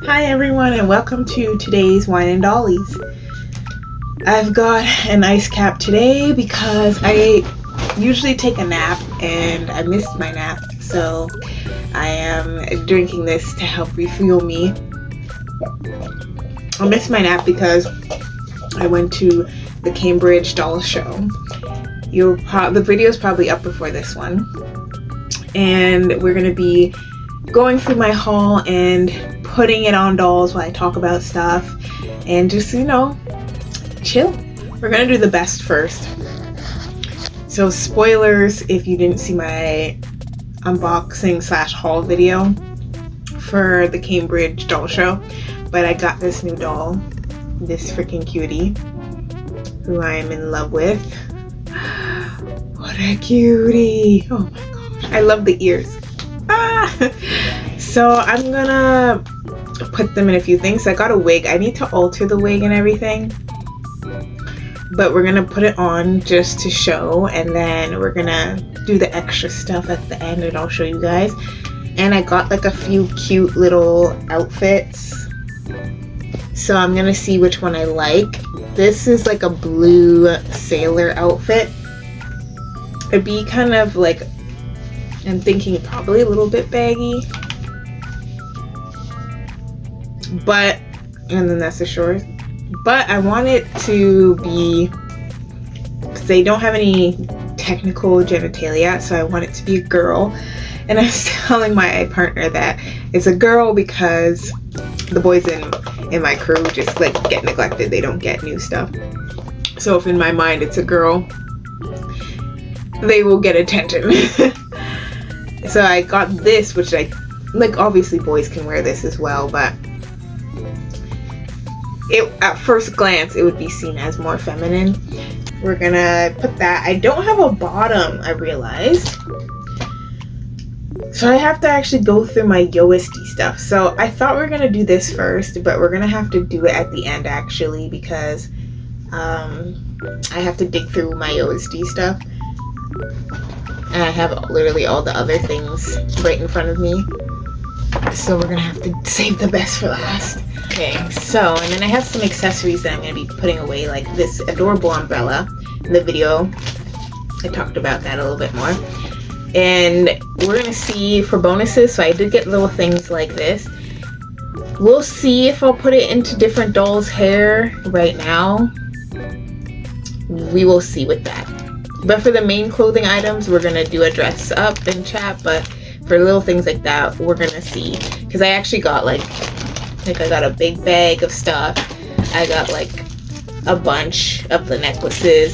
Hi everyone, and welcome to today's Wine and Dollies. I've got an ice cap today because I usually take a nap and I missed my nap, so I am drinking this to help refuel me. I missed my nap because I went to the Cambridge doll show. The video is probably up before this one, and we're gonna be going through my haul and putting it on dolls while I talk about stuff and just, chill. We're gonna do the best first. So spoilers if you didn't see my unboxing / haul video for the Cambridge doll show, but I got this new doll, this freaking cutie, who I am in love with. What a cutie! Oh my gosh, I love the ears. So I'm gonna put them in a few things. I got a wig. I need to alter the wig and everything, but we're gonna put it on just to show, and then we're gonna do the extra stuff at the end and I'll show you guys. And I got like a few cute little outfits, so I'm gonna see which one I like. This is like a blue sailor outfit. It'd be kind of like, I'm thinking probably a little bit baggy, but, and then that's the shorts, but I want it to be, because they don't have any technical genitalia, so I want it to be a girl. And I was telling my partner that it's a girl because the boys in my crew just like get neglected. They don't get new stuff. So if in my mind it's a girl, they will get attention. So I got this, which I like, obviously boys can wear this as well, but at first glance it would be seen as more feminine. We're gonna put that. I don't have a bottom, I realized, so I have to actually go through my OSD stuff. So I thought we were gonna do this first, but we're gonna have to do it at the end actually, because I have to dig through my OSD stuff. And I have literally all the other things right in front of me. So we're gonna have to save the best for last. Okay, so, and then I have some accessories that I'm gonna be putting away, like this adorable umbrella. In the video, I talked about that a little bit more. And we're gonna see for bonuses, so I did get little things like this. We'll see if I'll put it into different dolls' hair right now. We will see with that. But for the main clothing items, we're gonna do a dress up and chat, but for little things like that, we're gonna see. Because I actually got like I got a big bag of stuff. I got like a bunch of the necklaces,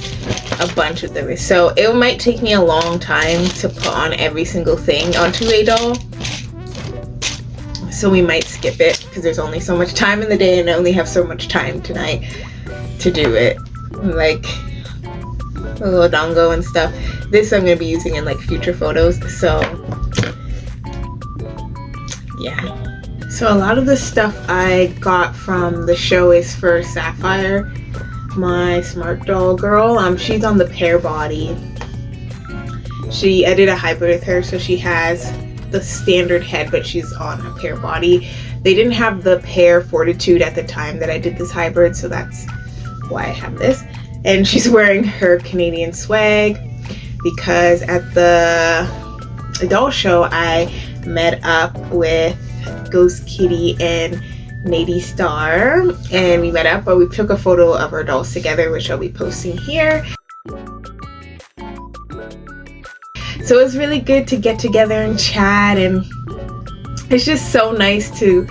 a bunch of the wrists. So it might take me a long time to put on every single thing onto a doll. So we might skip it because there's only so much time in the day and I only have so much time tonight to do it. Like a little dongo and stuff. This I'm going to be using in like future photos, so yeah. So a lot of the stuff I got from the show is for Sapphire, my smart doll girl. She's on the pear body. I did a hybrid with her, so she has the standard head, but she's on a pear body. They didn't have the pear fortitude at the time that I did this hybrid, so that's why I have this. And she's wearing her Canadian swag because at the doll show I met up with Ghost Kitty and Nady Star, and we met up, but we took a photo of our dolls together, which I'll be posting here. So it was really good to get together and chat, and it's just so nice to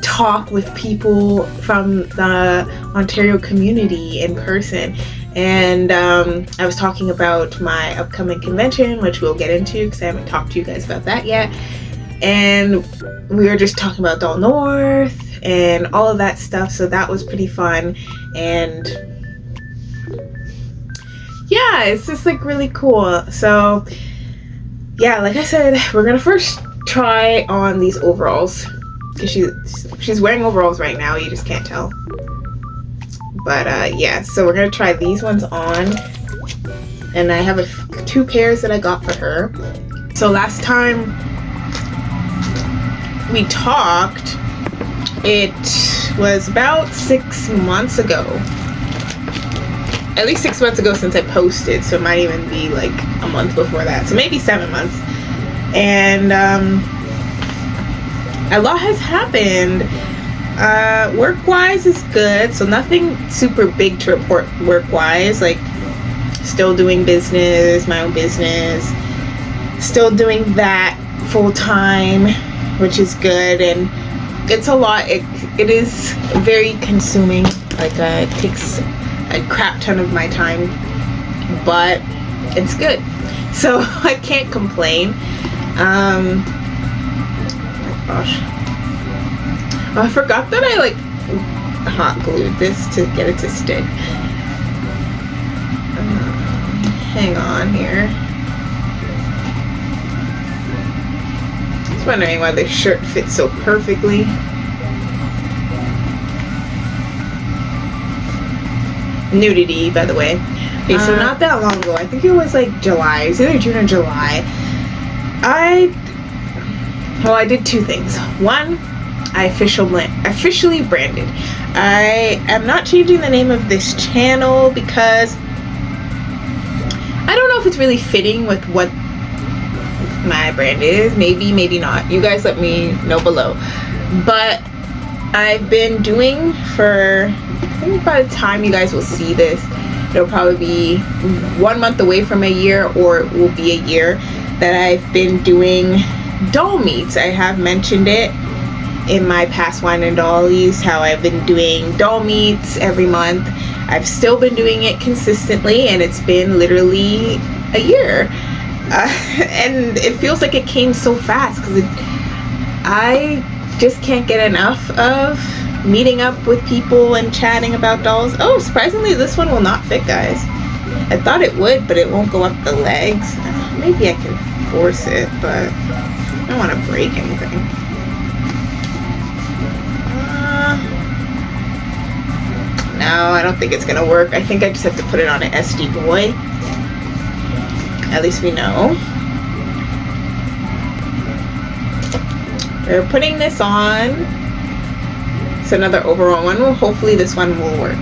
talk with people from the Ontario community in person. And I was talking about my upcoming convention, which we'll get into because I haven't talked to you guys about that yet. And we were just talking about Doll North and all of that stuff, so that was pretty fun. And yeah, it's just like really cool. So yeah, like I said, we're gonna first try on these overalls because she's wearing overalls right now, you just can't tell. But yeah, so we're gonna try these ones on, and I have two pairs that I got for her. So last time we talked, It was about 6 months ago. At least 6 months ago since I posted, so it might even be like a month before that. So maybe 7 months. And a lot has happened. Work-wise is good, so nothing super big to report work-wise. Like, still doing business, my own business. Still doing that full-time, which is good. And it's a lot. It is very consuming. Like, it takes a crap ton of my time, but it's good, so I can't complain. Oh my gosh, I forgot that I like hot glued this to get it to stick. Hang on here. I was wondering why the shirt fits so perfectly. Nudity, by the way. Okay, so not that long ago, I think it was like July, it was either June or July, I did two things. One, I officially branded. I am not changing the name of this channel because I don't know if it's really fitting with what my brand is. Maybe, maybe not. You guys let me know below. But I've been doing for, I think by the time you guys will see this, it'll probably be 1 month away from a year, or it will be a year that I've been doing doll meets. I have mentioned it in my past Wine and Dollies, how I've been doing doll meets every month. I've still been doing it consistently, and it's been literally a year. And it feels like it came so fast because I just can't get enough of meeting up with people and chatting about dolls. Oh, surprisingly, this one will not fit, guys. I thought it would, but it won't go up the legs. Maybe I can force it, but I don't want to break anything. No, I don't think it's gonna work. I think I just have to put it on an SD boy. At least we know. We're putting this on. It's another overall one. Well, hopefully this one will work.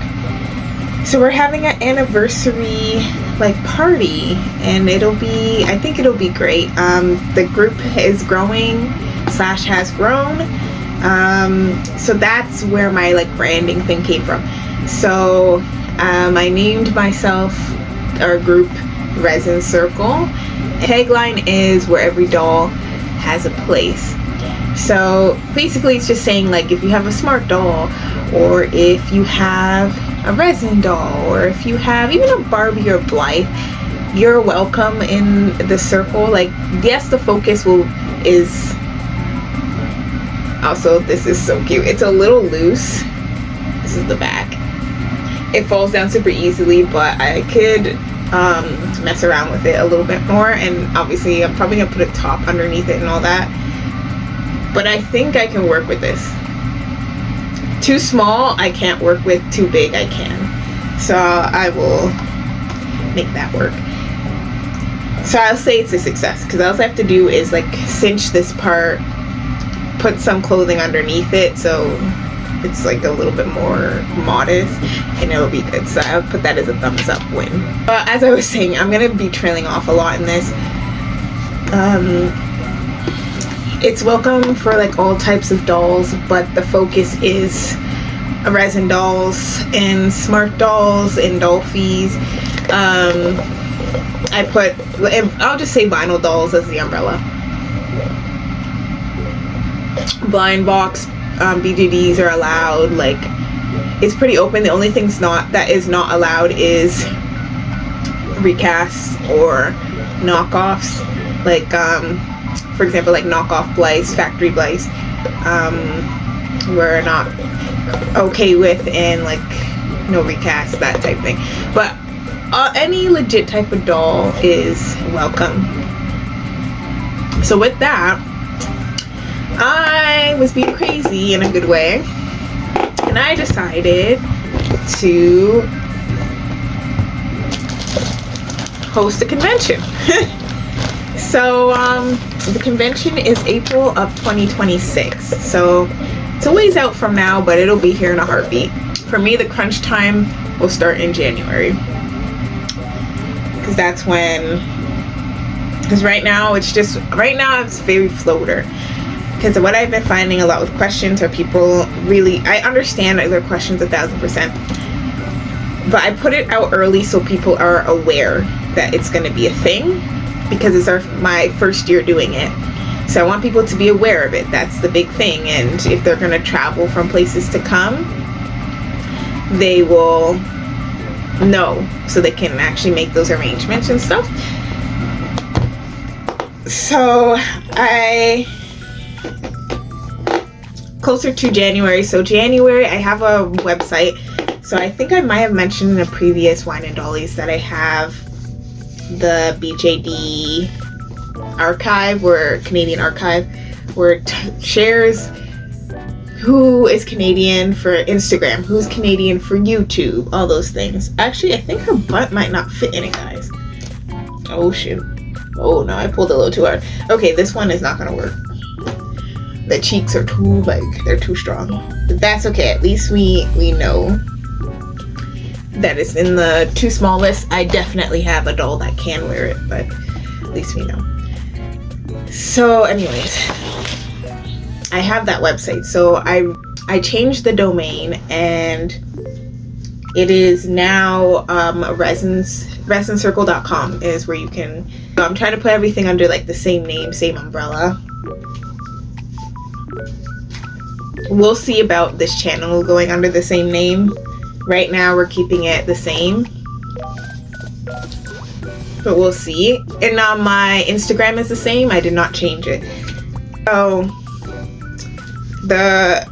So we're having an anniversary like party, and I think it'll be great. The group is growing / has grown. So that's where my like branding thing came from. So I named myself, our group, Resin Circle. Tagline is where every doll has a place. So basically it's just saying, like, if you have a smart doll, or if you have a resin doll, or if you have even a Barbie or Blythe, you're welcome in the circle. Like, yes, the focus is also, this is so cute. It's a little loose. This is the back. It falls down super easily, but I could mess around with it a little bit more, and obviously I'm probably gonna put a top underneath it and all that, but I think I can work with this. Too small I can't work with, too big I can, so I will make that work. So I'll say it's a success, because all I have to do is like cinch this part, put some clothing underneath it so it's like a little bit more modest, and it'll be good. So I'll put that as a thumbs up win. But as I was saying, I'm gonna be trailing off a lot in this. It's welcome for like all types of dolls, but the focus is resin dolls and smart dolls and Dollies. I'll just say vinyl dolls as the umbrella. Blind box BGDs are allowed. Like, it's pretty open. The only things that is not allowed is recasts or knockoffs. Like, for example, like knockoff Blythes, factory Blythes, we're not okay with, and like no recast, that type thing. But any legit type of doll is welcome. So with that, I was being crazy in a good way, and I decided to host a convention. So the convention is April of 2026. So It's a ways out from now, but it'll be here in a heartbeat. For me, the crunch time will start in January, because that's when, because right now it's very floater. Because what I've been finding a lot with questions are people really, I understand their questions 1,000%, but I put it out early so people are aware that it's going to be a thing, because it's my first year doing it. So I want people to be aware of it. That's the big thing. And if they're going to travel from places to come, they will know, so they can actually make those arrangements and stuff. So closer to January. So January, I have a website. So I think I might have mentioned in a previous Wine and Dollies that I have the BJD archive, or Canadian archive, where it shares who is Canadian for Instagram, who's Canadian for YouTube, all those things. Actually, I think her butt might not fit in it, guys. Oh shoot. Oh no, I pulled a little too hard. Okay, this one is not gonna work. The cheeks are too, they're too strong. But that's okay, at least we know that it's in the too small list. I definitely have a doll that can wear it, but at least we know. So anyways, I have that website. So I changed the domain, and it is now resincircle.com is where you can. So I'm trying to put everything under like the same name, same umbrella. We'll see about this channel going under the same name. Right now we're keeping it the same, but we'll see. And my Instagram is the same. I did not change it. So the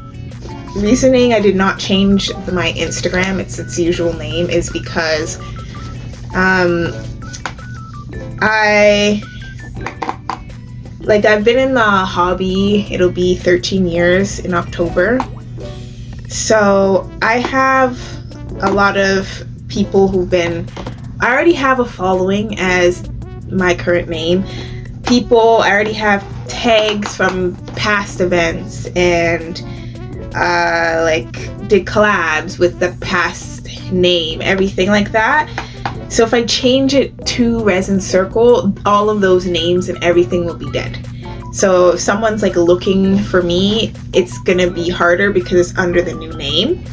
reasoning I did not change my Instagram, it's its usual name, is because I've been in the hobby, it'll be 13 years in October. So I have a lot of people I already have a following as my current name. I already have tags from past events, and did collabs with the past name, everything like that. So if I change it to Resin Circle, all of those names and everything will be dead. So if someone's looking for me, it's gonna be harder because it's under the new name.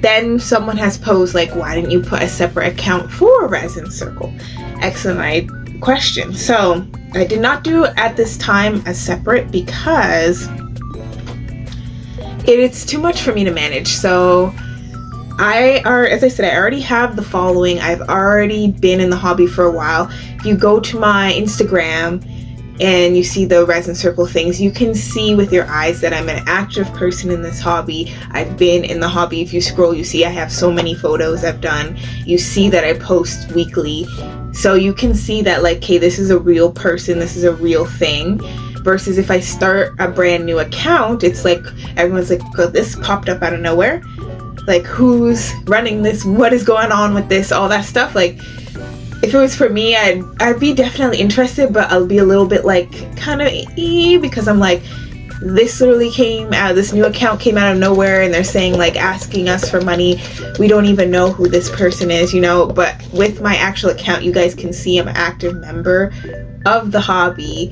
Then someone has posed why didn't you put a separate account for Resin Circle? Excellent question. So I did not do at this time a separate because it's too much for me to manage. So as I said, I already have the following. I've already been in the hobby for a while. If you go to my Instagram and you see the Resin Circle things, you can see with your eyes that I'm an active person in this hobby. I've been in the hobby. If you scroll, you see I have so many photos I've done. You see that I post weekly. So you can see that hey, this is a real person, this is a real thing. Versus if I start a brand new account, it's everyone's oh, this popped up out of nowhere. Who's running this? What is going on with this? All that stuff. If it was for me, I'd be definitely interested, but I'll be a little bit kind of because I'm this literally this new account came out of nowhere, and they're saying asking us for money. We don't even know who this person is, but with my actual account, you guys can see I'm an active member of the hobby.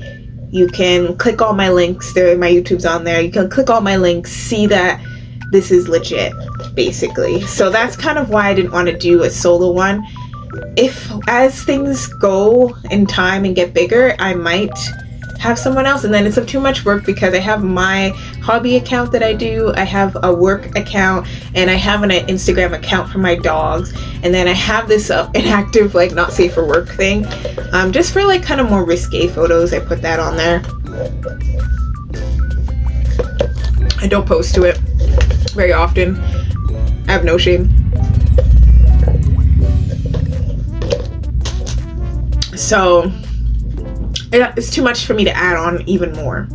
You can click all my links. My YouTube's on there. You can click all my links, see that this is legit, basically. So that's kind of why I didn't want to do a solo one. If as things go in time and get bigger, I might have someone else, and then it's too much work because I have my hobby account that I do, I have a work account, and I have an Instagram account for my dogs, and then I have this inactive not safe for work thing, just for kind of more risque photos. I put that on there. I don't post to it very often. I have no shame. So it's too much for me to add on even more.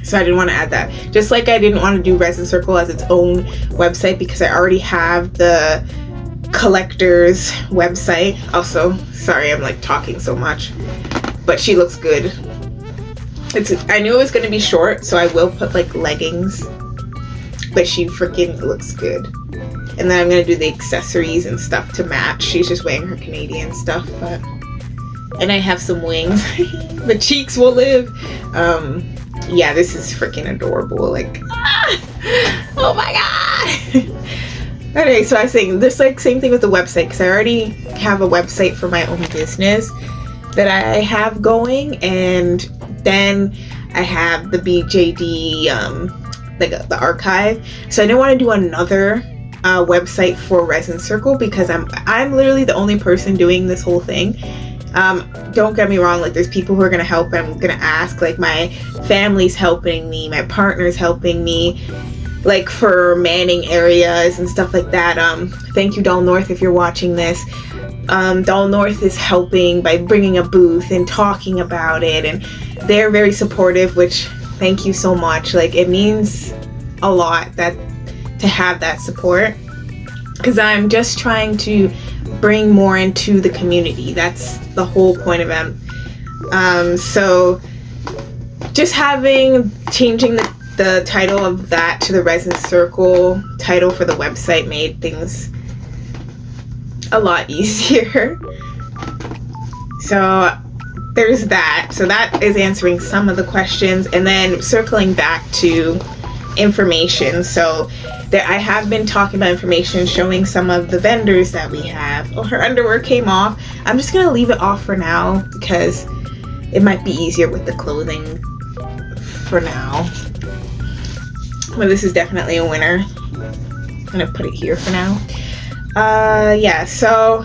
So I didn't want to add that. Just like I didn't want to do Resin Circle as its own website because I already have the collector's website. Also, sorry I'm talking so much, but she looks good. I knew it was going to be short, so I will put like leggings, but she freaking looks good. And then I'm going to do the accessories and stuff to match. She's just wearing her Canadian stuff, and I have some wings. The cheeks will live. Yeah, this is freaking adorable. Like, oh my god. Okay, so I was saying this, like, same thing with the website, because I already have a website for my own business that I have going, and then I have the BJD, like the archive. So I didn't want to do another website for Resin Circle, because I'm literally the only person doing this whole thing. Don't get me wrong, like, there's people who are gonna help. I'm gonna ask, like, my family's helping me, my partner's helping me, like, for manning areas and stuff like that. Thank you, Doll North, if you're watching this. Doll North is helping by bringing a booth and talking about it, and they're very supportive, which, thank you so much. Like, it means a lot that to have that support, because I'm just trying to bring more into the community. That's the whole point of them. So just changing the title of that to the Resin Circle title for the website made things a lot easier. So there's that. So that is answering some of the questions, and then circling back to information. So I have been talking about information, showing some of the vendors that we have. Oh, her underwear came off. I'm just gonna leave it off for now, because it might be easier with the clothing for now. But this is definitely a winner. I'm gonna put it here for now. Yeah, so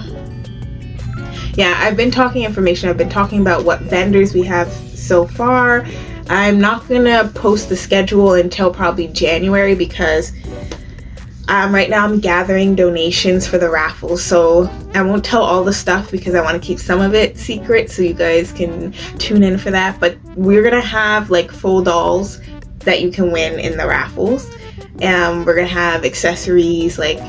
yeah, I've been talking information. I've been talking about what vendors we have so far. I'm not gonna post the schedule until probably January, because right now I'm gathering donations for the raffle, so I won't tell all the stuff because I want to keep some of it secret, so you guys can tune in for that. But we're gonna have like full dolls that you can win in the raffles, and we're gonna have accessories. Like,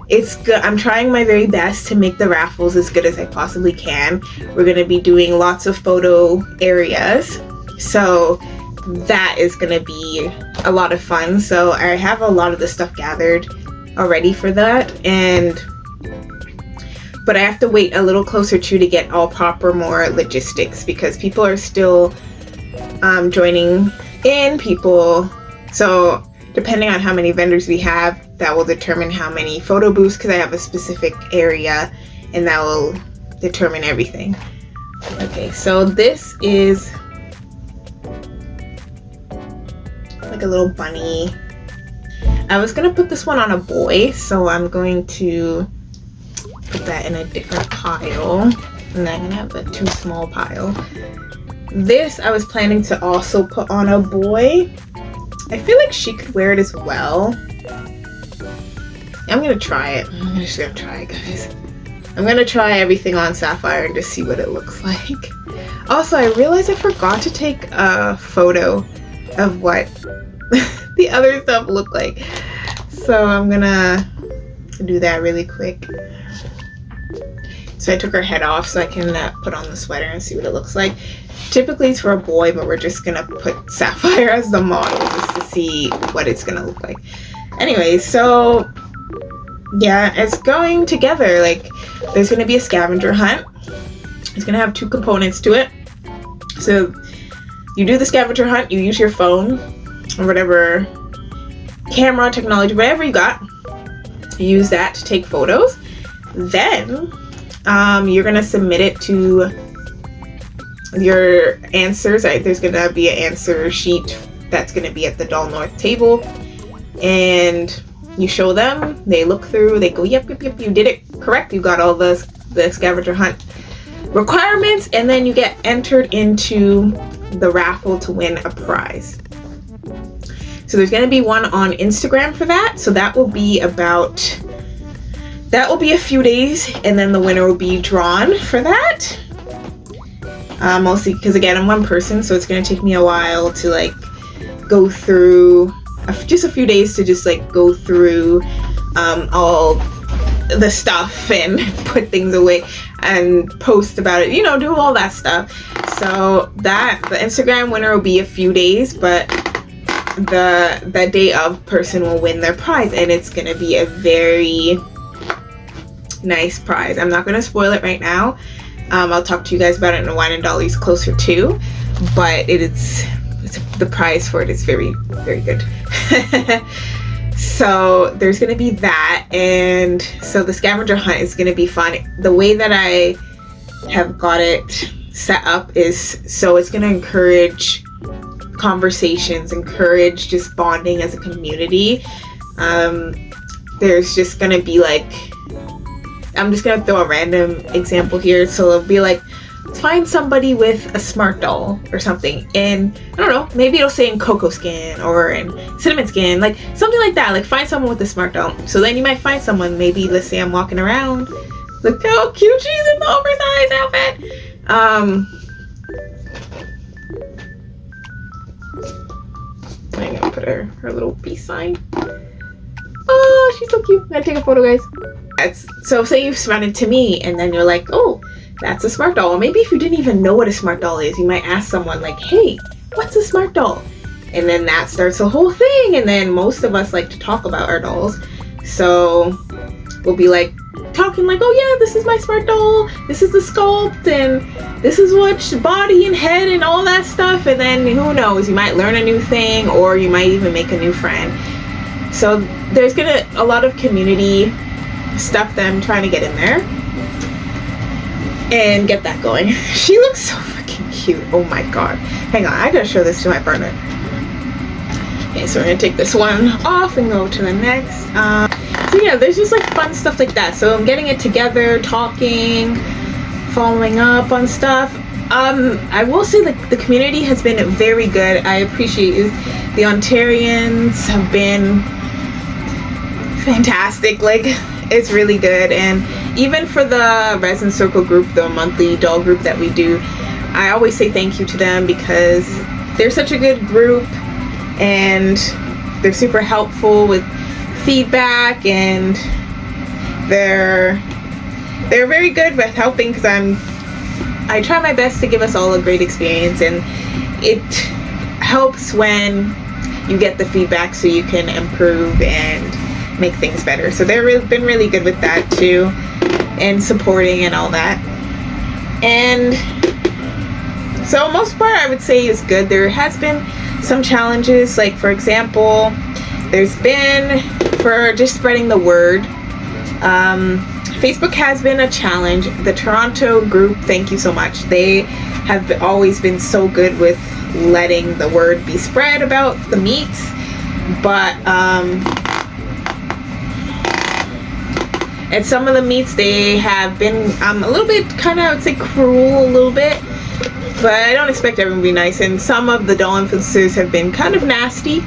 it's good. I'm trying my very best to make the raffles as good as I possibly can. We're gonna be doing lots of photo areas, so that is gonna be a lot of fun. So I have a lot of the stuff gathered already for that, but I have to wait a little closer to get all proper more logistics, because people are still joining in people. So depending on how many vendors we have, that will determine how many photo booths, because I have a specific area, and that will determine everything. Okay, so this is like a little bunny. I was gonna put this one on a boy, so I'm going to put that in a different pile, and then I'm gonna have a too small pile. This I was planning to also put on a boy. I feel like she could wear it as well. I'm gonna try it. I'm just gonna try it, guys. I'm gonna try everything on Sapphire and just see what it looks like. Also, I realized I forgot to take a photo of what the other stuff looked like, so I'm gonna do that really quick. So I took her head off so I can put on the sweater and see what it looks like. Typically it's for a boy, but we're just gonna put Sapphire as the model just to see what it's gonna look like. Anyway, so yeah, it's going together. Like, there's gonna be a scavenger hunt. It's gonna have two components to it. So you do the scavenger hunt, you use your phone or whatever camera technology, whatever you got, you use that to take photos. Then you're gonna submit it to your answers. There's gonna be an answer sheet that's gonna be at the Doll North table, and you show them, they look through, they go, yep, you did it correct, you got all the scavenger hunt requirements, and then you get entered into the raffle to win a prize. So there's going to be one on Instagram for that, so that will be a few days, and then the winner will be drawn for that. Mostly because, again, I'm one person, so it's going to take me a while to like go through, just a few days to just like go through all the stuff and put things away and post about it, do all that stuff. So the Instagram winner will be a few days, but the day of person will win their prize, and it's gonna be a very nice prize. I'm not gonna spoil it right now. I'll talk to you guys about it in Wine and Dollies closer to, but it's the prize for it is very, very good. So there's gonna be that, and so the scavenger hunt is gonna be fun. The way that I have got it set up is so it's gonna encourage conversations, encourage just bonding as a community. There's just gonna be like, I'm just gonna throw a random example here. So it'll be like, find somebody with a smart doll or something, and I don't know, maybe it'll say in cocoa skin or in cinnamon skin, like something like that. Like, find someone with a smart doll. So then you might find someone, maybe let's say I'm walking around, look how cute she's in the oversized outfit. I'm gonna put her little peace sign. Oh, she's so cute. I'm gonna take a photo, guys. So say you've run into me and then you're like, oh, that's a smart doll. Or maybe if you didn't even know what a smart doll is, you might ask someone like, hey, what's a smart doll? And then that starts the whole thing. And then most of us like to talk about our dolls. So we'll be like talking like, oh yeah, this is my smart doll. This is the sculpt, and this is what body and head and all that stuff. And then who knows, you might learn a new thing, or you might even make a new friend. So there's a lot of community stuff that I'm trying to get in there and get that going. She looks so freaking cute. Oh my god. Hang on, I gotta show this to my partner. Okay, so we're gonna take this one off and go to the next. So yeah, there's just like fun stuff like that. So I'm getting it together, talking, following up on stuff. I will say that the community has been very good. I appreciate it. The Ontarians have been fantastic. Like, it's really good. And even for the Resin Circle group, the monthly doll group that we do, I always say thank you to them because they're such a good group and they're super helpful with feedback, and they're very good with helping because I try my best to give us all a great experience, and it helps when you get the feedback so you can improve and make things better. So they've been really good with that too, and supporting and all that. And so most part I would say is good. There has been some challenges, like for example, there's been, for just spreading the word, Facebook has been a challenge. The Toronto group, thank you so much. They have always been so good with letting the word be spread about the meats, but at some of the meets they have been a little bit kind of, I would say, cruel a little bit, but I don't expect everyone to be nice. And some of the doll influencers have been kind of nasty,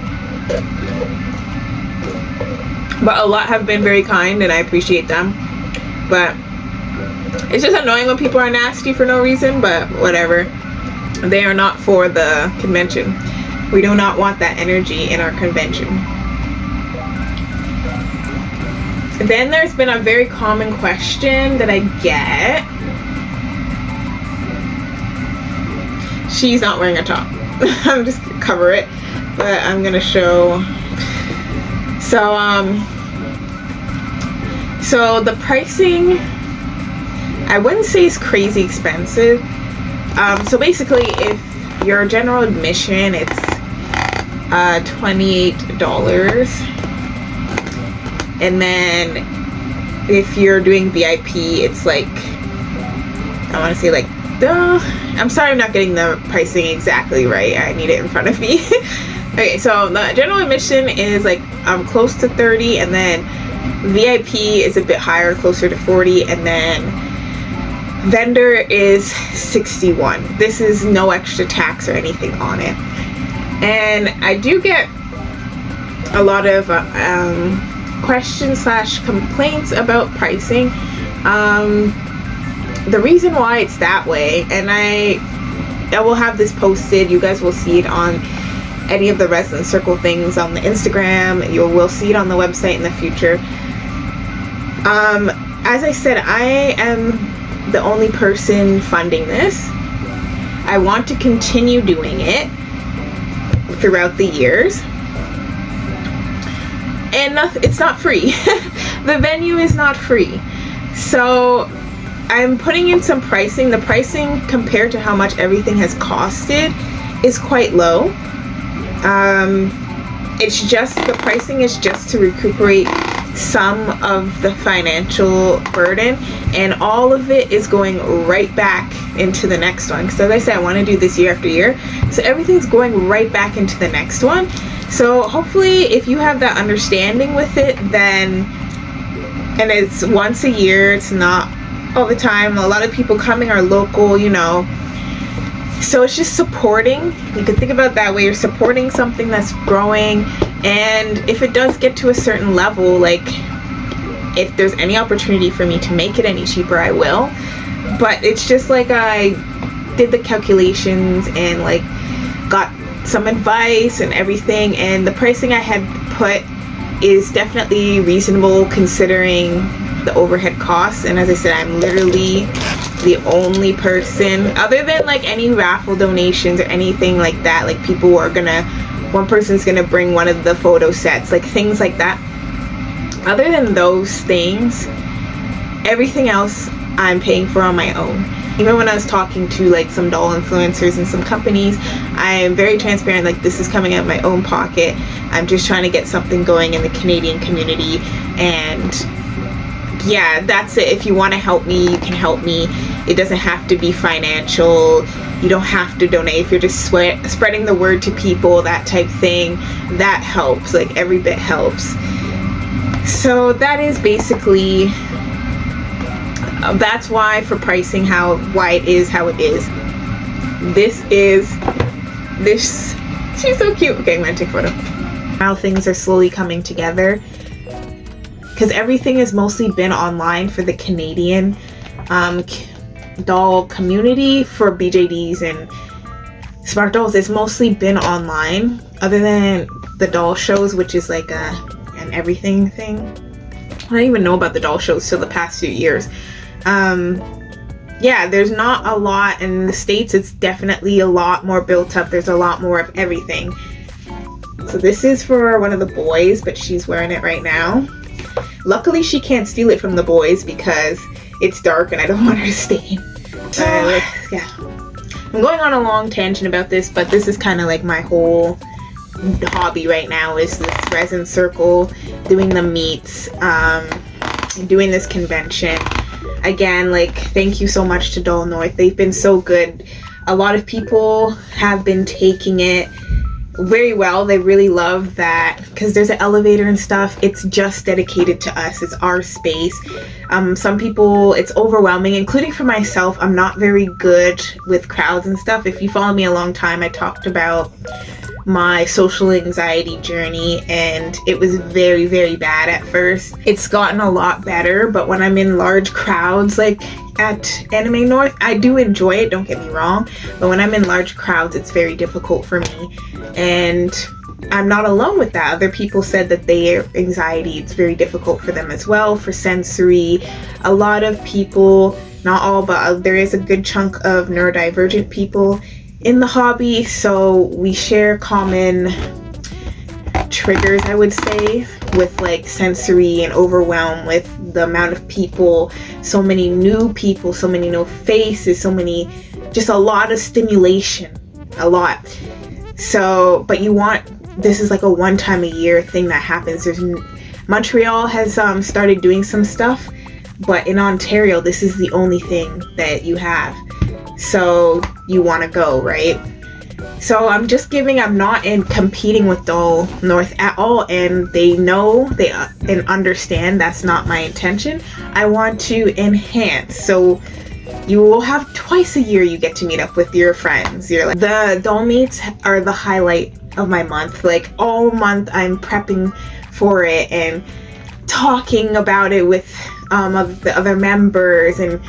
but a lot have been very kind, and I appreciate them. But it's just annoying when people are nasty for no reason, but whatever. They are not for the convention. We do not want that energy in our convention. Then there's been a very common question that I get. She's not wearing a top. I'm just gonna cover it, but I'm gonna show. So the pricing, I wouldn't say it's crazy expensive. So basically, if your general admission, it's $28, and then if you're doing VIP, it's like, I want to say like, I'm sorry I'm not getting the pricing exactly right. I need it in front of me. Okay, so the general admission is like close to 30, and then VIP is a bit higher, closer to 40, and then vendor is 61. This is no extra tax or anything on it. And I do get a lot of questions / complaints about pricing. The reason why it's that way, and I will have this posted, you guys will see it on any of the Resin Circle things on the Instagram, you will see it on the website in the future. As I said, I am the only person funding this. I want to continue doing it throughout the years. And it's not free. The venue is not free. So I'm putting in some pricing. The pricing compared to how much everything has costed is quite low. It's just, the pricing is just to recuperate some of the financial burden, and all of it is going right back into the next one. Because as I said, I want to do this year after year. So everything's going right back into the next one. So hopefully if you have that understanding with it, then, and it's once a year, it's not all the time. A lot of people coming are local, you know. So it's just supporting. You can think about it that way. You're supporting something that's growing. And if it does get to a certain level, like if there's any opportunity for me to make it any cheaper, I will. But it's just like I did the calculations and like got some advice and everything, and the pricing I had put is definitely reasonable considering the overhead costs. And as I said, I'm literally the only person, other than like any raffle donations or anything like that, like people are gonna, one person's gonna bring one of the photo sets, like things like that. Other than those things, everything else I'm paying for on my own. Even when I was talking to like some doll influencers and some companies, I am very transparent, like this is coming out of my own pocket. I'm just trying to get something going in the Canadian community. And yeah, that's it. If you want to help me, you can help me. It doesn't have to be financial. You don't have to donate. If you're just spreading the word to people, that type thing, that helps. Like every bit helps. So that is basically, that's why for pricing, why it is how it is. This, she's so cute. Okay, I'm gonna take a photo. Now things are slowly coming together, because everything has mostly been online for the Canadian doll community. For BJDs and Smart Dolls, it's mostly been online, other than the doll shows, which is like an everything thing. I don't even know about the doll shows till the past few years. Yeah, there's not a lot in the States. It's definitely a lot more built up. There's a lot more of everything. So this is for one of the boys, but she's wearing it right now. Luckily she can't steal it from the boys because it's dark and I don't want her to stain. So yeah, I'm going on a long tangent about this, but this is kind of like my whole hobby right now, is this resin circle, doing the meets, doing this convention. Again, like, thank you so much to Doll North. They've been so good. A lot of people have been taking it very well. They really love that because there's an elevator and stuff. It's just dedicated to us. It's our space. Some people, it's overwhelming, including for myself. I'm not very good with crowds and stuff. If you follow me a long time, I talked about my social anxiety journey, and it was very, very bad at first. It's gotten a lot better, but when I'm in large crowds like at Anime North, I do enjoy it, don't get me wrong, but when I'm in large crowds, it's very difficult for me. And I'm not alone with that. Other people said that their anxiety, it's very difficult for them as well, for sensory. A lot of people, not all, but there is a good chunk of neurodivergent people in the hobby, so we share common triggers, I would say, with like sensory and overwhelm with the amount of people, so many new people, so many new faces, so many, just a lot of stimulation, a lot. So, but you want, this is like a one time a year thing that happens. Montreal has started doing some stuff, but in Ontario, this is the only thing that you have. So you want to go, right? So I'm just giving, I'm not in competing with Doll North at all, and they know, and understand that's not my intention. I want to enhance. So you will have twice a year you get to meet up with your friends. You're like, the doll meets are the highlight of my month. Like all month I'm prepping for it and talking about it with the other members, and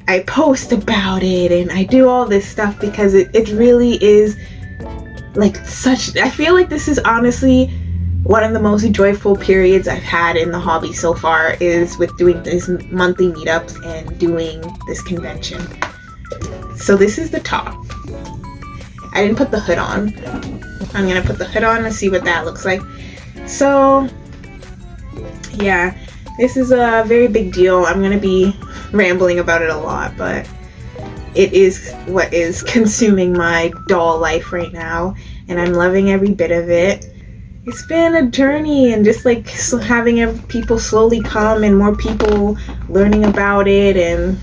I post about it and I do all this stuff because it really is like such, I feel like this is honestly one of the most joyful periods I've had in the hobby so far, is with doing these monthly meetups and doing this convention. So this is the top. I didn't put the hood on. I'm gonna put the hood on and see what that looks like. So yeah, this is a very big deal. I'm gonna be rambling about it a lot, but it is what is consuming my doll life right now, and I'm loving every bit of it. It's been a journey, and just like having people slowly come and more people learning about it, and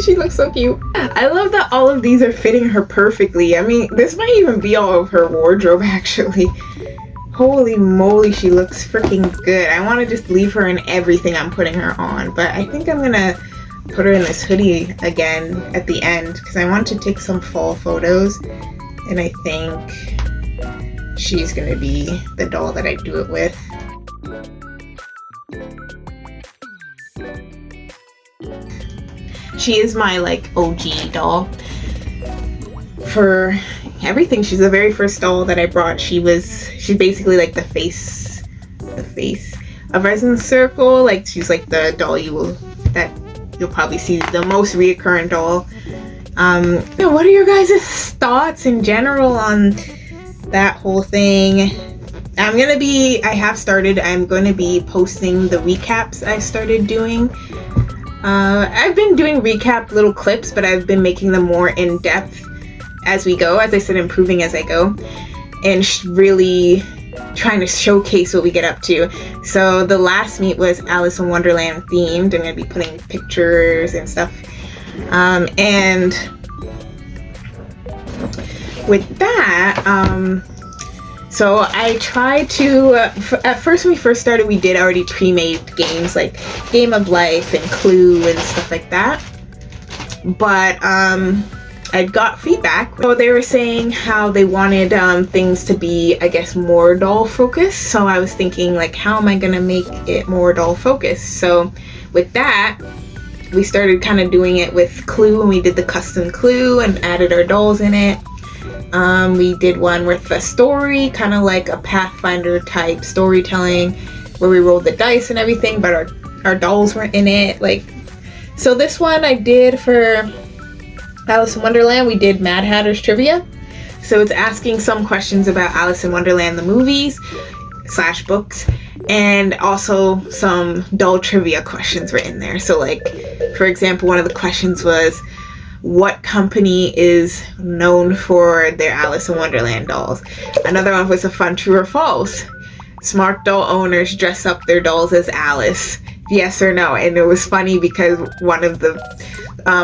she looks so cute. I love that all of these are fitting her perfectly. I mean, this might even be all of her wardrobe actually. Holy moly, she looks freaking good. I want to just leave her in everything I'm putting her on, but I think I'm gonna put her in this hoodie again at the end because I want to take some fall photos, and I think she's gonna be the doll that I do it with. She is my like OG doll for everything. She's the very first doll that I brought. She's basically like the face of Resonance Circle. Like she's like the doll you'll probably see the most reoccurring doll. What are your guys' thoughts in general on that whole thing? I'm going to be posting the recaps I started doing. I've been doing recap little clips, but I've been making them more in depth as we go, as I said, improving as I go, and really trying to showcase what we get up to. So the last meet was Alice in Wonderland themed. I'm going to be putting pictures and stuff. And with that, so I tried to, at first when we first started, we did already pre-made games like Game of Life and Clue and stuff like that. But I got feedback. So they were saying how they wanted things to be, I guess, more doll focused. So I was thinking like, how am I gonna make it more doll focused? So with that, we started kind of doing it with Clue, and we did the custom Clue and added our dolls in it. We did one with a story, kind of like a Pathfinder type storytelling, where we rolled the dice and everything, but our dolls were in it. Like, so this one I did for Alice in Wonderland, we did Mad Hatter's Trivia. So it's asking some questions about Alice in Wonderland, the movies / books, and also some doll trivia questions were in there. So like, for example, one of the questions was, what company is known for their Alice in Wonderland dolls? Another one was a fun true or false. Smart doll owners dress up their dolls as Alice. Yes or no? And it was funny because one of the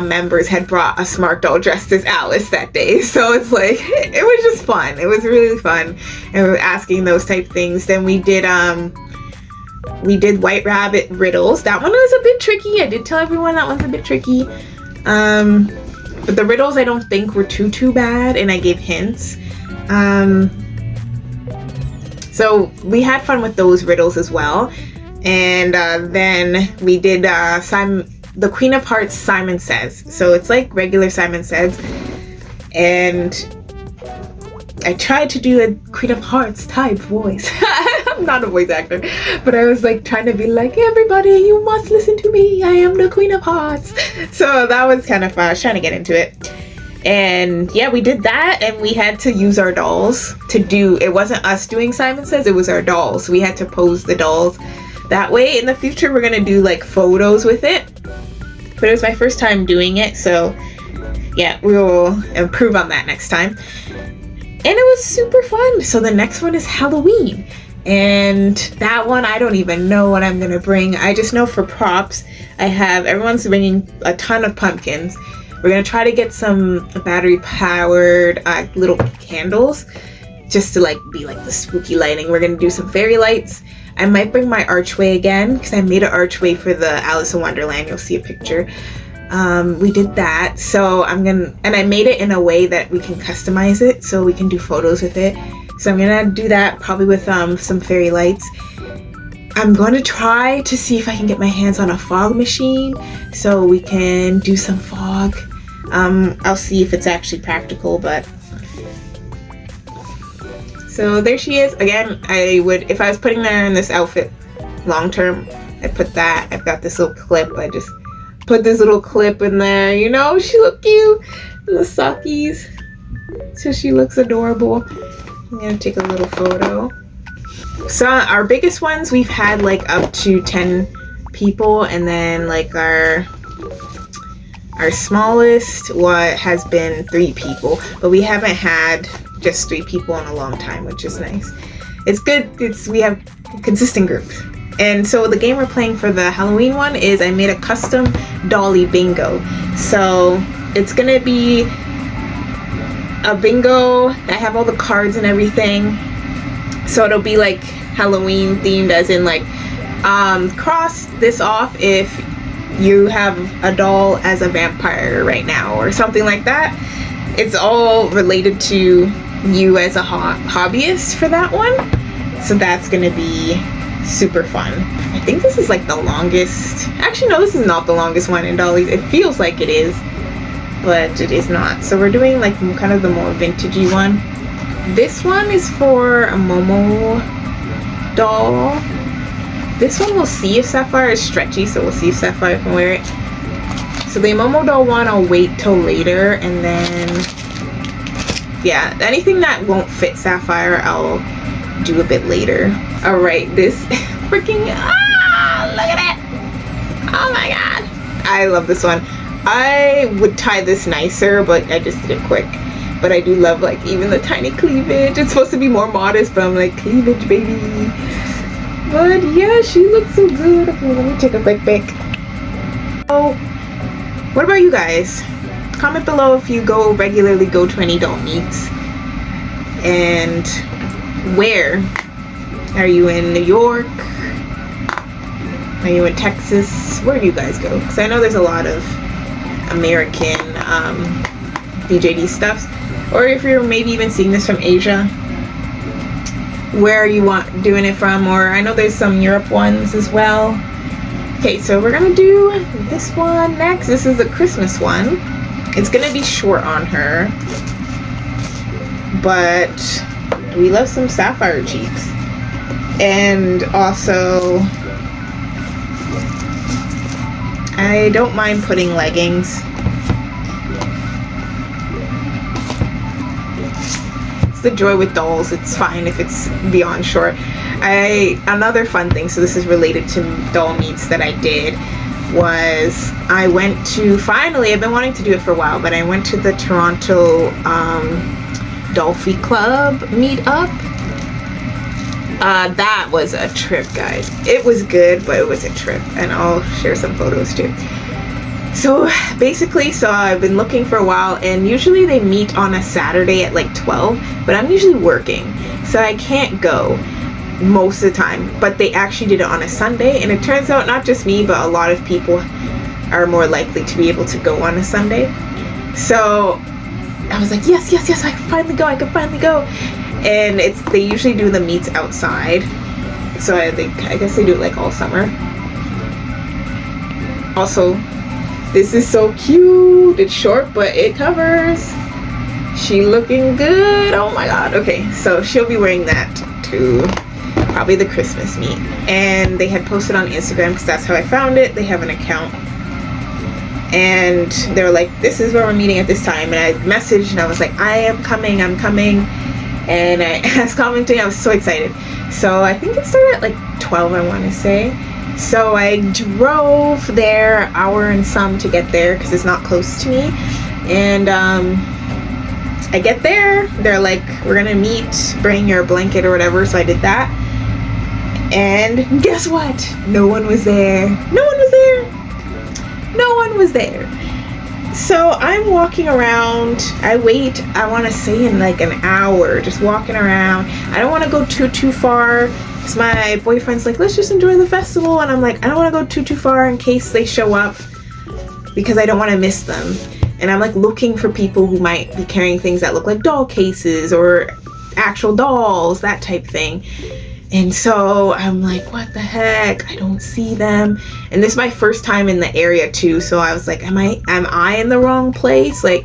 members had brought a smart doll dressed as Alice that day. So it's like, it was just fun. It was really fun. And we were asking those type things. Then we did White Rabbit riddles. That one was a bit tricky. I did tell everyone that one's a bit tricky. But the riddles I don't think were too bad, and I gave hints. So we had fun with those riddles as well. And then we did the Queen of Hearts Simon Says. So it's like regular Simon Says. And I tried to do a Queen of Hearts type voice. I'm not a voice actor, but I was like trying to be like, everybody, you must listen to me. I am the Queen of Hearts. So that was kind of fun. I was trying to get into it. And yeah, we did that, and we had to use our dolls to do, it wasn't us doing Simon Says, it was our dolls. We had to pose the dolls that way. In the future, we're going to do like photos with it. But it was my first time doing it, so yeah, we will improve on that next time. And it was super fun. So the next one is Halloween. And that one, I don't even know what I'm gonna bring. I just know for props, everyone's bringing a ton of pumpkins. We're gonna try to get some battery powered little candles, just to like be like the spooky lighting. We're gonna do some fairy lights. I might bring my archway again, because I made an archway for the Alice in Wonderland. You'll see a picture. We did that. So and I made it in a way that we can customize it, so we can do photos with it. So I'm gonna do that probably with some fairy lights. I'm going to try to see if I can get my hands on a fog machine so we can do some fog. I'll see if it's actually practical, but so there she is. Again, if I was putting her in this outfit long term, I'd put that. I've got this little clip. I just put this little clip in there. You know, she look cute. And the sockies. So she looks adorable. I'm gonna take a little photo. So our biggest ones, we've had like up to 10 people, and then like our smallest has been 3 people, but we haven't had just 3 people in a long time, which is nice. It's good. We have a consistent group. And so the game we're playing for the Halloween one is I made a custom dolly bingo. So it's gonna be a bingo. I have all the cards and everything. So it'll be like Halloween themed, as in like cross this off if you have a doll as a vampire right now or something like that. It's all related to you as a hobbyist for that one. So that's gonna be super fun. I think this is like the longest. Actually, no, this is not the longest one in Dollies. It feels like it is, but it is not. So we're doing like kind of the more vintagey one. This one is for a Momo doll. This one we'll see if Sapphire is stretchy, so we'll see if Sapphire can wear it. So the Momo doll one I'll wait till later, and then yeah, anything that won't fit Sapphire I'll do a bit later. All right, this freaking look at it. Oh my god, I love this one. I would tie this nicer, but I just did it quick. But I do love like even the tiny cleavage. It's supposed to be more modest, but I'm like, cleavage baby. But yeah, she looks so good. Okay, let me take a quick pic. Oh, what about you guys? Comment below if you regularly go to any doll meets, and where. Are you in New York? Are you in Texas? Where do you guys go? Because I know there's a lot of American DJD stuff. Or if you're maybe even seeing this from Asia, where you doing it from? Or I know there's some Europe ones as well. Okay, so we're gonna do this one next. This is the Christmas one. It's gonna be short on her, but we love some sapphire cheeks. And also, I don't mind putting leggings. It's the joy with dolls. It's fine if it's beyond short. Another fun thing, so this is related to doll meets that I did, was I went to, finally, I've been wanting to do it for a while, but I went to the Toronto Dolphy Club meetup. That was a trip, guys. It was good, but it was a trip, and I'll share some photos too. So basically, I've been looking for a while, and usually they meet on a Saturday at like 12, but I'm usually working, so I can't go most of the time. But they actually did it on a Sunday, and it turns out not just me, but a lot of people are more likely to be able to go on a Sunday. So I was like, yes, I can finally go. And they usually do the meets outside, so I guess they do it like all summer. Also, this is so cute. It's short, but it covers. She looking good. Oh my god. Okay, so she'll be wearing that to probably the Christmas meet. And they had posted on Instagram, because that's how I found it. They have an account, and they were like, this is where we're meeting at this time. And I messaged and I was like, I'm coming. And I was commenting. I was so excited. So I think it started at like 12, I want to say. So I drove there, hour and some to get there, because it's not close to me. And I get there, they're like, we're gonna meet, bring your blanket or whatever. So I did that, and guess what? No one was there. So I'm walking around. I wait, I want to say in like an hour, just walking around. I don't want to go too far, because my boyfriend's like, let's just enjoy the festival. And I'm like, I don't want to go too far in case they show up, because I don't want to miss them. And I'm like looking for people who might be carrying things that look like doll cases or actual dolls, that type thing. And so I'm like, what the heck? I don't see them. And this is my first time in the area too. So I was like, am I in the wrong place? Like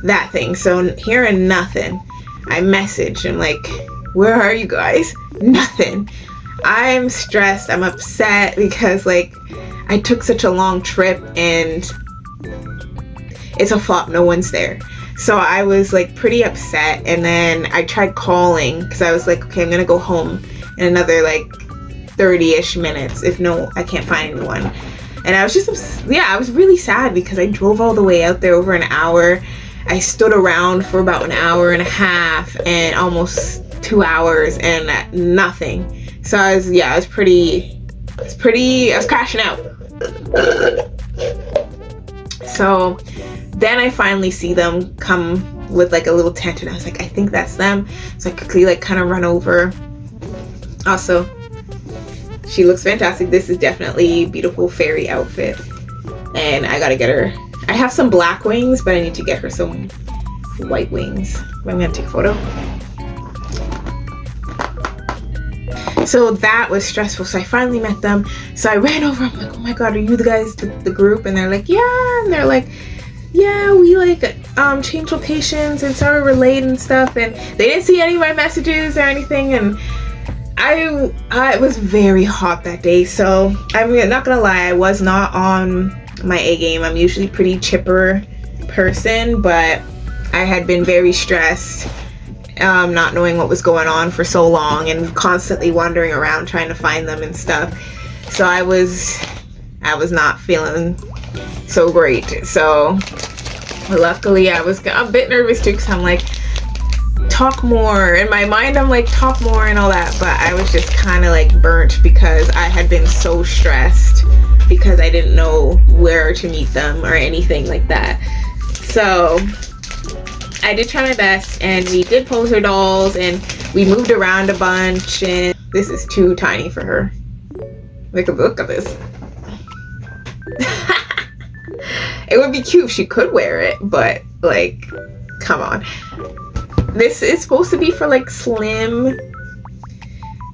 that thing. So hearing nothing, I messaged. I'm like, where are you guys? Nothing. I'm stressed. I'm upset, because like I took such a long trip and it's a flop, no one's there. So I was like pretty upset, and then I tried calling because I was like, okay, I'm gonna go home in another like 30-ish minutes if I can't find anyone. And I was just, yeah, I was really sad because I drove all the way out there, over an hour. I stood around for about an hour and a half and almost 2 hours and nothing. So I was crashing out. So then I finally see them come with like a little tent, and I was like, I think that's them. So I quickly like kind of run over. Also, she looks fantastic. This is definitely a beautiful fairy outfit, and I gotta get her. I have some black wings, but I need to get her some white wings. I'm gonna take a photo. So that was stressful. So I finally met them. So I ran over. I'm like, oh my god, are you the guys, the group? And they're like, yeah. And they're like, yeah, we like changed locations and sorry we're late and stuff. And they didn't see any of my messages or anything. And I was very hot that day. So I'm not gonna lie, I was not on my A game. I'm usually pretty chipper person, but I had been very stressed, not knowing what was going on for so long and constantly wandering around trying to find them and stuff. So I was not feeling so great. So luckily I was a bit nervous too, because I'm like, talk more. In my mind I'm like, talk more and all that, but I was just kind of like burnt because I had been so stressed because I didn't know where to meet them or anything like that. So I did try my best, and we did pose her dolls, and we moved around a bunch, and this is too tiny for her. Look at this. It would be cute if she could wear it, but like, come on. This is supposed to be for like slim,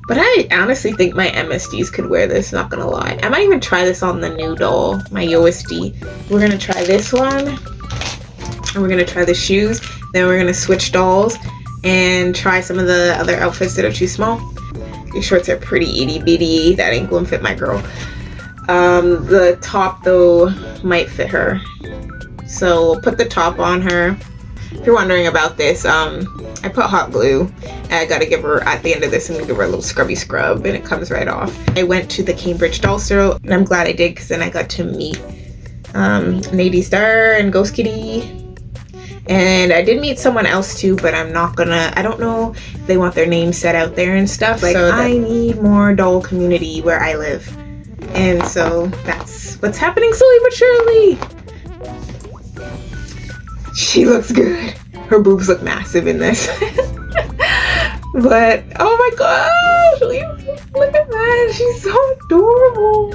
but I honestly think my MSDs could wear this, not gonna lie. I might even try this on the new doll, my USD. We're gonna try this one, and we're gonna try the shoes. Then we're gonna switch dolls and try some of the other outfits that are too small. These shorts are pretty itty bitty. That ain't gonna fit my girl. The top though might fit her. So we'll put the top on her. If you're wondering about this, I put hot glue. And I gotta give her, at the end of this, I'm gonna give her a little scrubby scrub, and it comes right off. I went to the Cambridge doll store, and I'm glad I did, because then I got to meet Nady Star and Ghost Kitty. And I did meet someone else too, but I don't know if they want their name set out there and stuff. Like, so I need more doll community where I live. And so that's what's happening slowly but surely. She looks good. Her boobs look massive in this. But, oh my gosh, look at that. She's so adorable.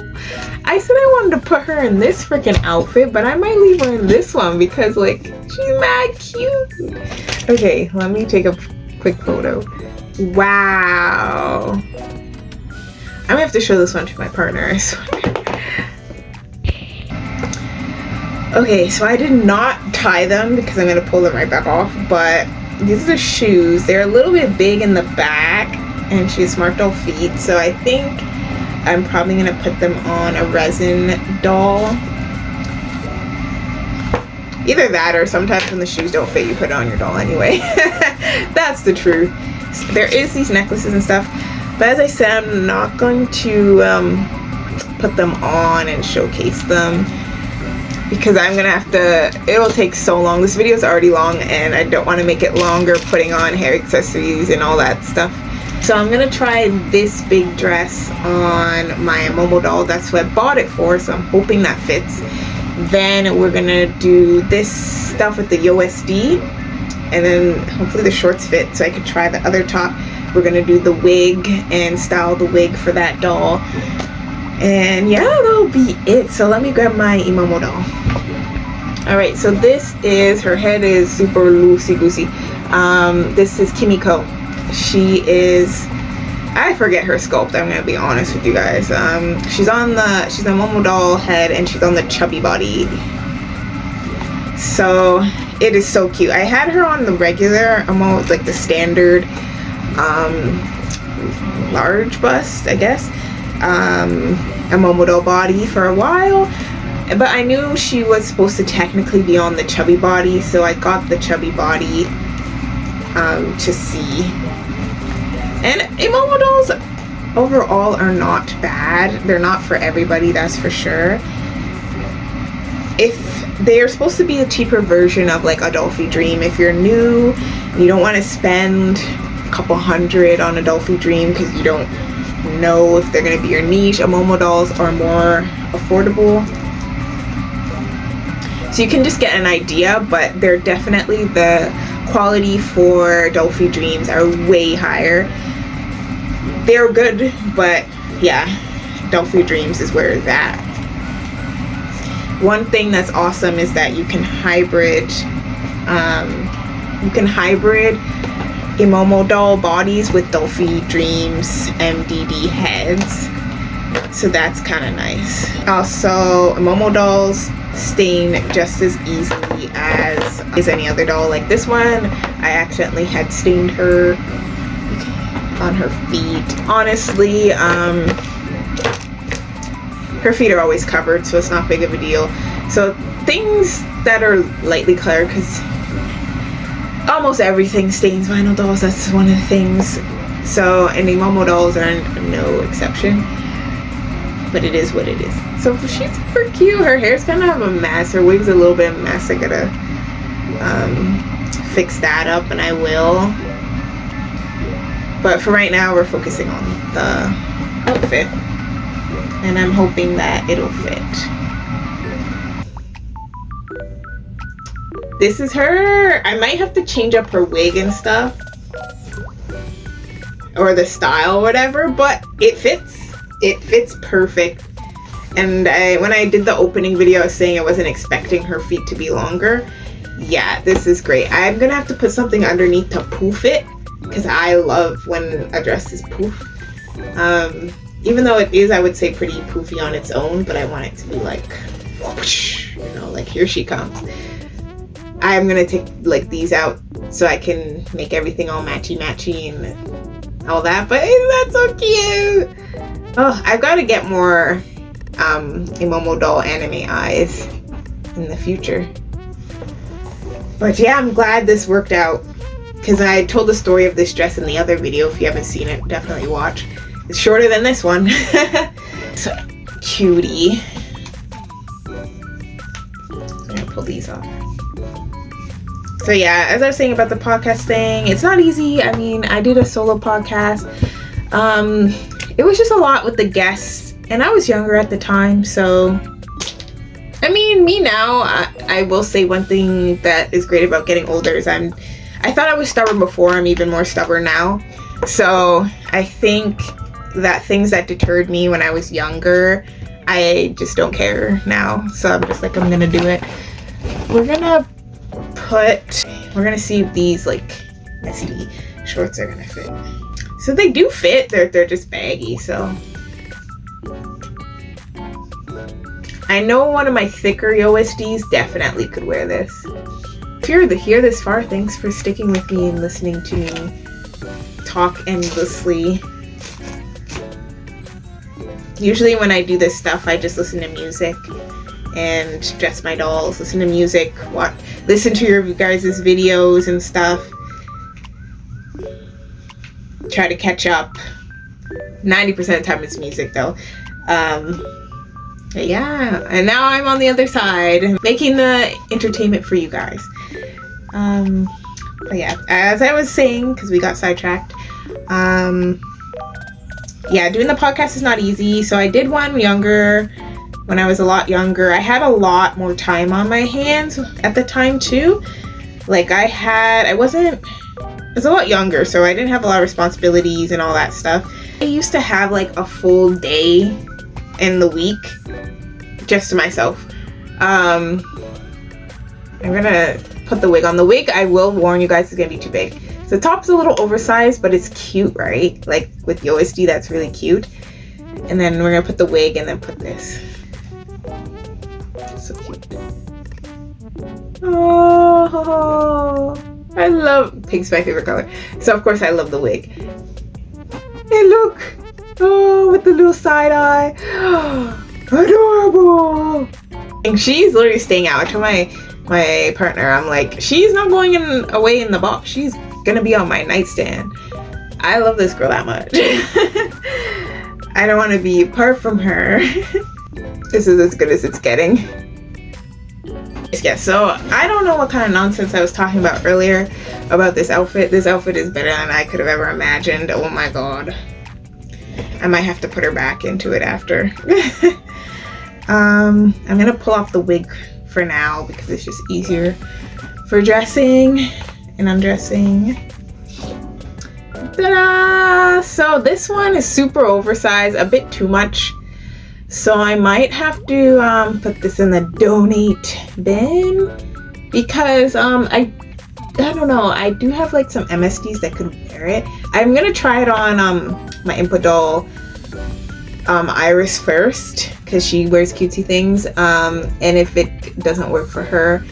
I said I wanted to put her in this freaking outfit, but I might leave her in this one because, like, she's mad cute. Okay, let me take a quick photo. Wow. I'm gonna have to show this one to my partner, I swear. Okay, so I did not tie them because I'm gonna pull them right back off, but these are the shoes. They're a little bit big in the back, and she has smart doll feet, so I think I'm probably gonna put them on a resin doll. Either that, or sometimes when the shoes don't fit, you put it on your doll anyway. That's the truth. There is these necklaces and stuff, but as I said, I'm not going to put them on and showcase them, because I'm gonna have to, it'll take so long. This video is already long, and I don't want to make it longer putting on hair accessories and all that stuff. So I'm gonna try this big dress on my Momo doll. That's what I bought it for, so I'm hoping that fits. Then we're gonna do this stuff with the USD, and then hopefully the shorts fit so I could try the other top. We're gonna do the wig and style the wig for that doll. And yeah, that'll be it. So let me grab my Momo doll. Alright, so this is, her head is super loosey-goosey. This is Kimiko. She is, I forget her sculpt, I'm gonna be honest with you guys. She's a Momo doll head, and she's on the chubby body. So it is so cute. I had her on the regular, almost like the standard large bust, I guess. a Momo doll body for a while, but I knew she was supposed to technically be on the chubby body, so I got the chubby body to see. And Momo dolls overall are not bad. They're not for everybody, that's for sure. If they're supposed to be a cheaper version of like a Dolphy Dream, if you're new, you don't want to spend a couple $100 on a Dolphy Dream because you don't know if they're going to be your niche, Momo dolls are more affordable. So you can just get an idea, but they're definitely, the quality for Dolphy Dreams are way higher. They're good, but yeah, Dolphy Dreams is where it's at. One thing that's awesome is that you can hybrid Momo doll bodies with Dolphy Dreams MDD heads, so that's kind of nice. Also, Momo dolls stain just as easily as any other doll. Like this one, I accidentally had stained her on her feet. Honestly, her feet are always covered, so it's not big of a deal. So things that are lightly colored, because almost everything stains vinyl dolls, that's one of the things. So, and the Momo dolls are no exception, but it is what it is. So she's super cute. Her hair's kind of a mess. Her wig's a little bit of a mess. I gotta fix that up, and I will. But for right now, we're focusing on the outfit, and I'm hoping that it'll fit. This is her. I might have to change up her wig and stuff, or the style or whatever, but it fits. It fits perfect. And when I did the opening video, I was saying I wasn't expecting her feet to be longer. Yeah, this is great. I'm gonna have to put something underneath to poof it, because I love when a dress is poof. Even though it is, I would say, pretty poofy on its own, but I want it to be like, whoosh, you know, like here she comes. I'm gonna take like these out so I can make everything all matchy and all that, but that's so cute. Oh, I've got to get more Momo doll anime eyes in the future. But yeah, I'm glad this worked out, because I told the story of this dress in the other video. If you haven't seen it, definitely watch. It's shorter than this one. So cutie. I'm gonna pull these off. So yeah, as I was saying about the podcast thing, it's not easy. I mean, I did a solo podcast. It was just a lot with the guests, and I was younger at the time, so I mean, me now, I will say one thing that is great about getting older is I thought I was stubborn before. I'm even more stubborn now. So I think that things that deterred me when I was younger, I just don't care now. So I'm just like, I'm gonna do it. We're gonna see if these like messy shorts are gonna fit. So they do fit. They're just baggy. So I know one of my thicker OSDs definitely could wear this. If you're here this far, thanks for sticking with me and listening to me talk endlessly. Usually when I do this stuff, I just listen to music and dress my dolls, listen to music, listen to your guys' videos and stuff. Try to catch up. 90% of the time it's music though. But yeah, and now I'm on the other side, making the entertainment for you guys. But yeah, as I was saying, because we got sidetracked, yeah, doing the podcast is not easy. So I did one when I was a lot younger. I had a lot more time on my hands at the time too. Like I was a lot younger, so I didn't have a lot of responsibilities and all that stuff. I used to have like a full day in the week just to myself. I'm gonna put the wig on. The wig, I will warn you guys, is gonna be too big. So the top's a little oversized, but it's cute, right? Like with the OSD, that's really cute. And then we're gonna put the wig and then put this. So cute. Oh, I love pink's my favorite color. So of course I love the wig. Hey, look, Oh, with the little side eye. Adorable. And she's literally staying out. I told my partner, I'm like, she's not going away in the box. She's gonna be on my nightstand. I love this girl that much. I don't want to be apart from her. This is as good as it's getting. Yeah, so I don't know what kind of nonsense I was talking about earlier about this outfit. This outfit is better than I could have ever imagined. Oh my god. I might have to put her back into it after. I'm gonna pull off the wig for now because it's just easier for dressing and undressing. Ta-da! So this one is super oversized, a bit too much. So I might have to put this in the donate bin because I don't know, I do have like some MSDs that could wear it. I'm gonna try it on my Impa doll Iris first because she wears cutesy things, and if it doesn't work for her,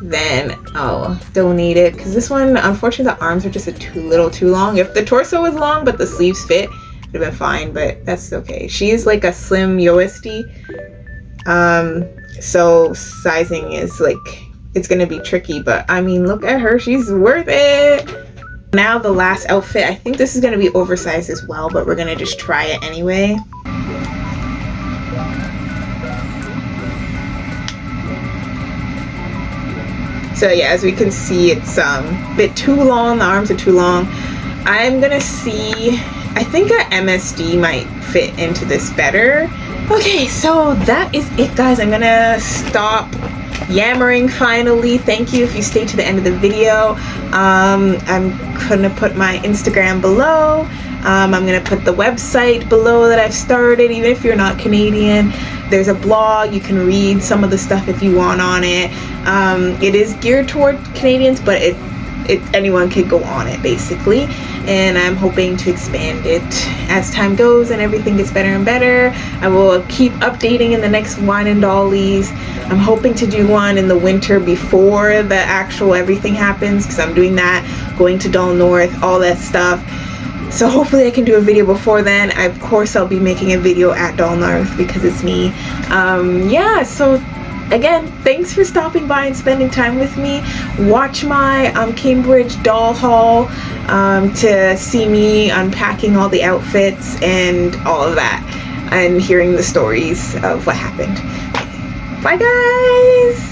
then I'll donate it because this one, unfortunately, the arms are just little too long. If the torso was long but the sleeves fit, would have been fine, but that's okay. She's like a slim Yoesty, so sizing is like, it's gonna be tricky, but I mean, look at her, she's worth it. Now the last outfit, I think this is gonna be oversized as well, but we're gonna just try it anyway. So yeah, as we can see, it's a bit too long, the arms are too long. I'm gonna see, I think a MSD might fit into this better. Okay, so that is it, guys. I'm gonna stop yammering finally. Thank you if you stayed to the end of the video. I'm gonna put my Instagram below. I'm gonna put the website below that I've started. Even if you're not Canadian, there's a blog. You can read some of the stuff if you want on it. It is geared toward Canadians, but anyone could go on it basically, and I'm hoping to expand it as time goes and everything gets better and better. I will keep updating in the next Wine and Dollies. I'm hoping to do one in the winter before the actual everything happens because I'm doing that, going to Doll North, all that stuff. So hopefully I can do a video before then. Of course I'll be making a video at Doll North because it's me. Yeah, so again, thanks for stopping by and spending time with me. Watch my Cambridge doll haul to see me unpacking all the outfits and all of that and hearing the stories of what happened. Bye guys!